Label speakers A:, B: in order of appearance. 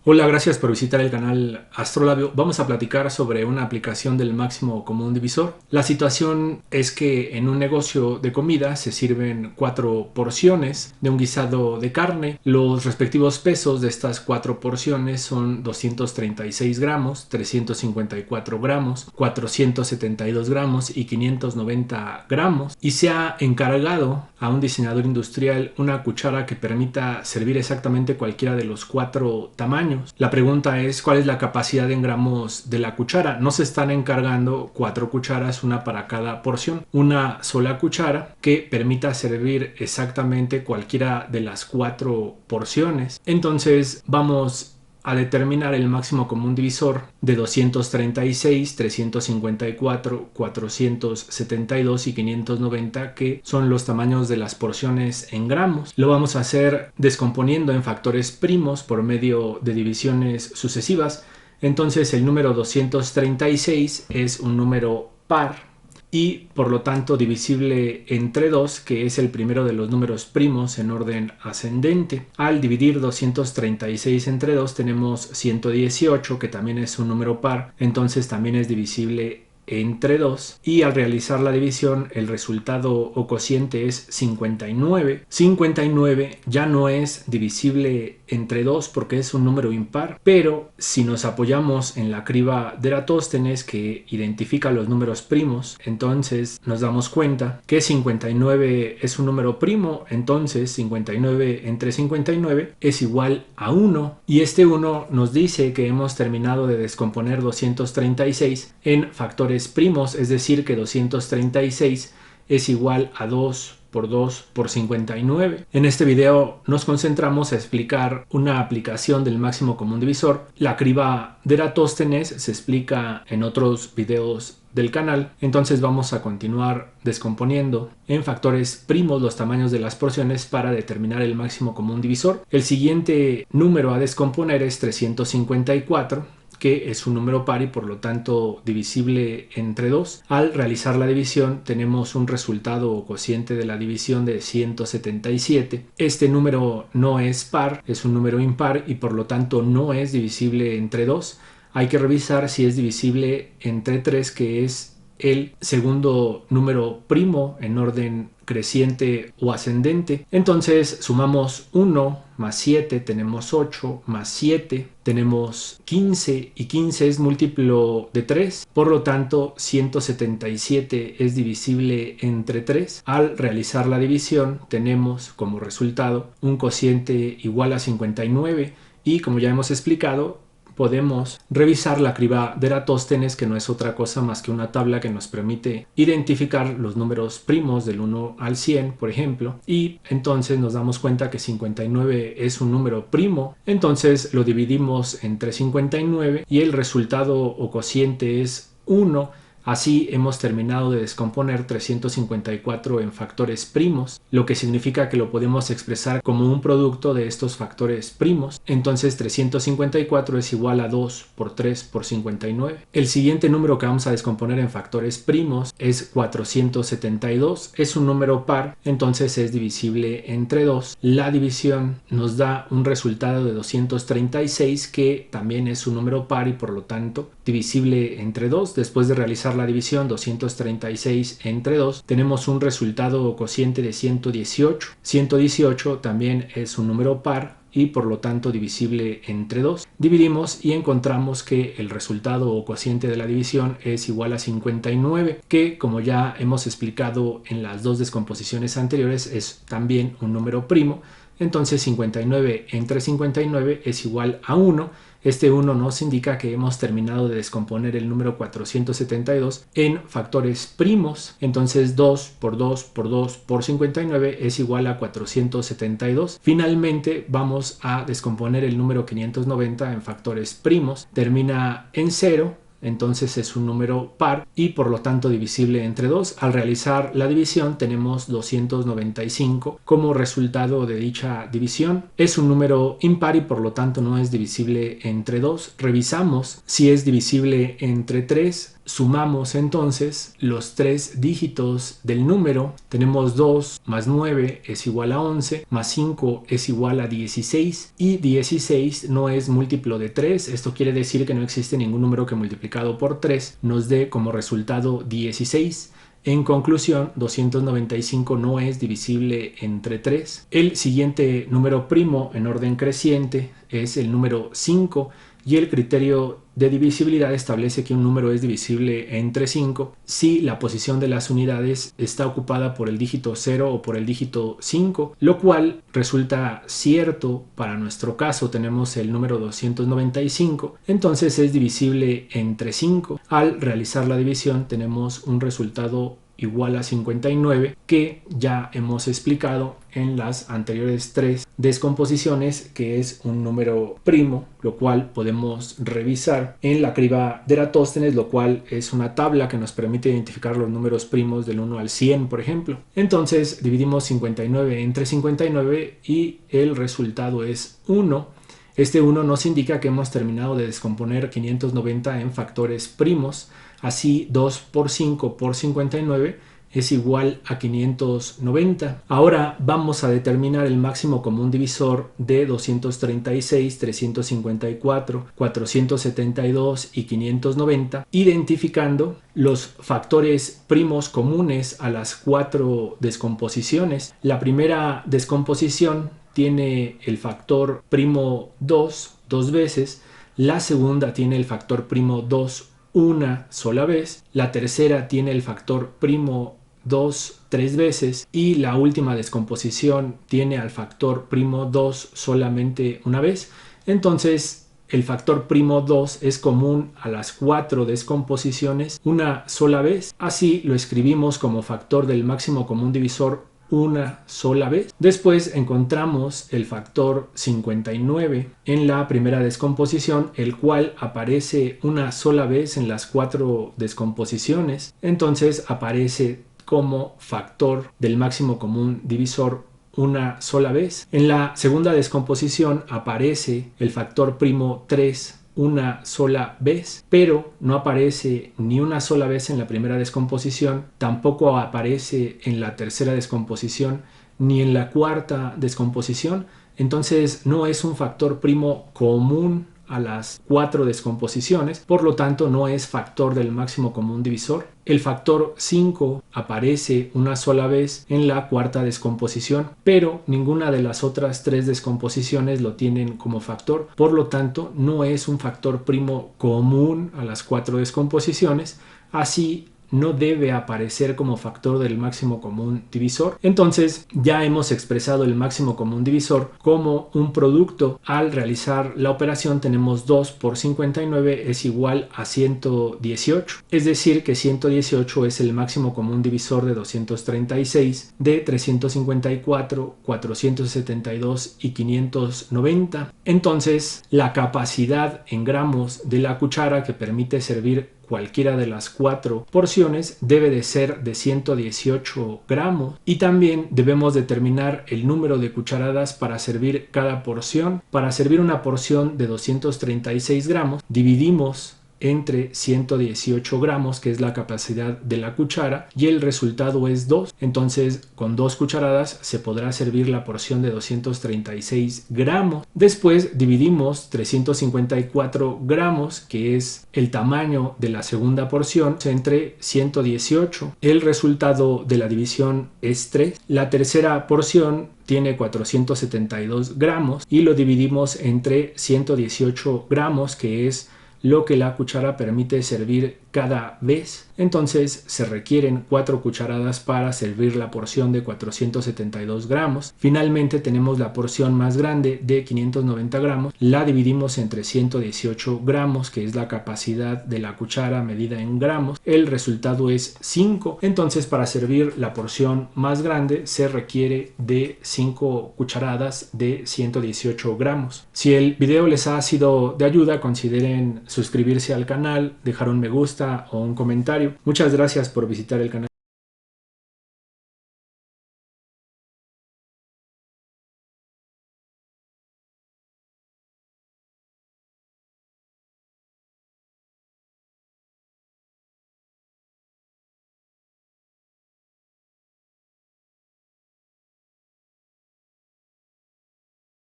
A: Hola, gracias por visitar el canal Astrolabio. Vamos a platicar sobre una aplicación del máximo común divisor. La situación es que en un negocio de comida se sirven 4 porciones de un guisado de carne. Los respectivos pesos de estas 4 porciones son 236 gramos, 354 gramos, 472 gramos y 590 gramos. Y se ha encargado a un diseñador industrial una cuchara que permita servir exactamente cualquiera de los 4 tamaños. La pregunta es ¿cuál es la capacidad en gramos de la cuchara? No se están encargando 4 cucharas, una para cada porción. Una sola cuchara que permita servir exactamente cualquiera de las 4 porciones. Entonces vamos a determinar el máximo común divisor de 236, 354, 472 y 590, que son los tamaños de las porciones en gramos. Lo vamos a hacer descomponiendo en factores primos por medio de divisiones sucesivas. Entonces el número 236 es un número par y por lo tanto divisible entre 2, que es el primero de los números primos en orden ascendente. Al dividir 236 entre 2 tenemos 118, que también es un número par, entonces también es divisible entre 2, y al realizar la división el resultado o cociente es 59. 59 ya no es divisible entre 2 porque es un número impar, pero si nos apoyamos en la criba de Eratóstenes, que identifica los números primos, entonces nos damos cuenta que 59 es un número primo. Entonces 59 entre 59 es igual a 1, y este 1 nos dice que hemos terminado de descomponer 236 en factores primos, es decir que 236 es igual a 2 por 2 por 59. En este video nos concentramos a explicar una aplicación del máximo común divisor. La criba de Eratóstenes se explica en otros videos del canal, entonces vamos a continuar descomponiendo en factores primos los tamaños de las porciones para determinar el máximo común divisor. El siguiente número a descomponer es 354, que es un número par y por lo tanto divisible entre 2. Al realizar la división tenemos un resultado o cociente de la división de 177. Este número no es par, es un número impar y por lo tanto no es divisible entre 2. Hay que revisar si es divisible entre 3, que es el segundo número primo en orden creciente o ascendente. Entonces sumamos 1 más 7, tenemos 8, más 7 tenemos 15, y 15 es múltiplo de 3, por lo tanto 177 es divisible entre 3. Al realizar la división tenemos como resultado un cociente igual a 59, y como ya hemos explicado, podemos revisar la criba de Eratóstenes, que no es otra cosa más que una tabla que nos permite identificar los números primos del 1 al 100, por ejemplo, y entonces nos damos cuenta que 59 es un número primo. Entonces lo dividimos entre 59 y el resultado o cociente es 1. Así hemos terminado de descomponer 354 en factores primos, lo que significa que lo podemos expresar como un producto de estos factores primos. Entonces 354 es igual a 2 por 3 por 59. El siguiente número que vamos a descomponer en factores primos es 472. Es un número par, entonces es divisible entre 2. La división nos da un resultado de 236, que también es un número par y por lo tanto divisible entre 2. Después de realizar la división 236 entre 2 tenemos un resultado o cociente de 118. 118 también es un número par y por lo tanto divisible entre 2. Dividimos y encontramos que el resultado o cociente de la división es igual a 59, que como ya hemos explicado en las dos descomposiciones anteriores es también un número primo. Entonces 59 entre 59 es igual a 1. Este 1 nos indica que hemos terminado de descomponer el número 472 en factores primos. Entonces 2 por 2 por 2 por 59 es igual a 472. Finalmente vamos a descomponer el número 590 en factores primos. Termina en 0. Entonces es un número par y por lo tanto divisible entre 2. Al realizar la división tenemos 295 como resultado de dicha división. Es un número impar y por lo tanto no es divisible entre 2. Revisamos si es divisible entre 3. Sumamos entonces los tres dígitos del número. Tenemos 2 más 9 es igual a 11, más 5 es igual a 16 y 16 no es múltiplo de 3. Esto quiere decir que no existe ningún número que multiplicado por 3 nos dé como resultado 16. En conclusión, 295 no es divisible entre 3. El siguiente número primo en orden creciente es el número 5 y el criterio de divisibilidad establece que un número es divisible entre 5 si la posición de las unidades está ocupada por el dígito 0 o por el dígito 5, lo cual resulta cierto para nuestro caso. Tenemos el número 295, entonces es divisible entre 5. Al realizar la división tenemos un resultado igual a 59, que ya hemos explicado en las anteriores 3 descomposiciones, que es un número primo, lo cual podemos revisar en la criba de Eratóstenes, lo cual es una tabla que nos permite identificar los números primos del 1 al 100, por ejemplo. Entonces dividimos 59 entre 59 y el resultado es 1. Este 1 nos indica que hemos terminado de descomponer 590 en factores primos. Así 2 por 5 por 59 es igual a 590. Ahora vamos a determinar el máximo común divisor de 236, 354, 472 y 590, identificando los factores primos comunes a las 4 descomposiciones. La primera descomposición tiene el factor primo 2 dos veces, la segunda tiene el factor primo 2 una sola vez, la tercera tiene el factor primo 2 tres veces y la última descomposición tiene al factor primo 2 solamente una vez. Entonces el factor primo 2 es común a las 4 descomposiciones una sola vez. Así lo escribimos como factor del máximo común divisor una sola vez. Después encontramos el factor 59 en la primera descomposición, el cual aparece una sola vez en las 4 descomposiciones. Entonces aparece como factor del máximo común divisor una sola vez. En la segunda descomposición aparece el factor primo 3 una sola vez, pero no aparece ni una sola vez en la primera descomposición, tampoco aparece en la tercera descomposición ni en la cuarta descomposición. Entonces no es un factor primo común a las 4 descomposiciones, por lo tanto no es factor del máximo común divisor. El factor 5 aparece una sola vez en la cuarta descomposición, pero ninguna de las otras 3 descomposiciones lo tienen como factor, por lo tanto no es un factor primo común a las 4 descomposiciones. Así no debe aparecer como factor del máximo común divisor. Entonces ya hemos expresado el máximo común divisor como un producto. Al realizar la operación tenemos 2 por 59 es igual a 118, es decir que 118 es el máximo común divisor de 236, de 354, 472 y 590. Entonces la capacidad en gramos de la cuchara que permite servir cualquiera de las 4 porciones debe de ser de 118 gramos, y también debemos determinar el número de cucharadas para servir cada porción. Para servir una porción de 236 gramos dividimos entre 118 gramos, que es la capacidad de la cuchara, y el resultado es 2. Entonces con 2 cucharadas se podrá servir la porción de 236 gramos. Después dividimos 354 gramos, que es el tamaño de la segunda porción, entre 118. El resultado de la división es 3. La tercera porción tiene 472 gramos y lo dividimos entre 118 gramos, que es lo que la cuchara permite servir cada vez. Entonces se requieren 4 cucharadas para servir la porción de 472 gramos. Finalmente tenemos la porción más grande de 590 gramos. La dividimos entre 118 gramos, que es la capacidad de la cuchara medida en gramos. El resultado es 5. Entonces para servir la porción más grande se requiere de 5 cucharadas de 118 gramos. Si el video les ha sido de ayuda, consideren suscribirse al canal, dejar un me gusta o un comentario. Muchas gracias por visitar el canal.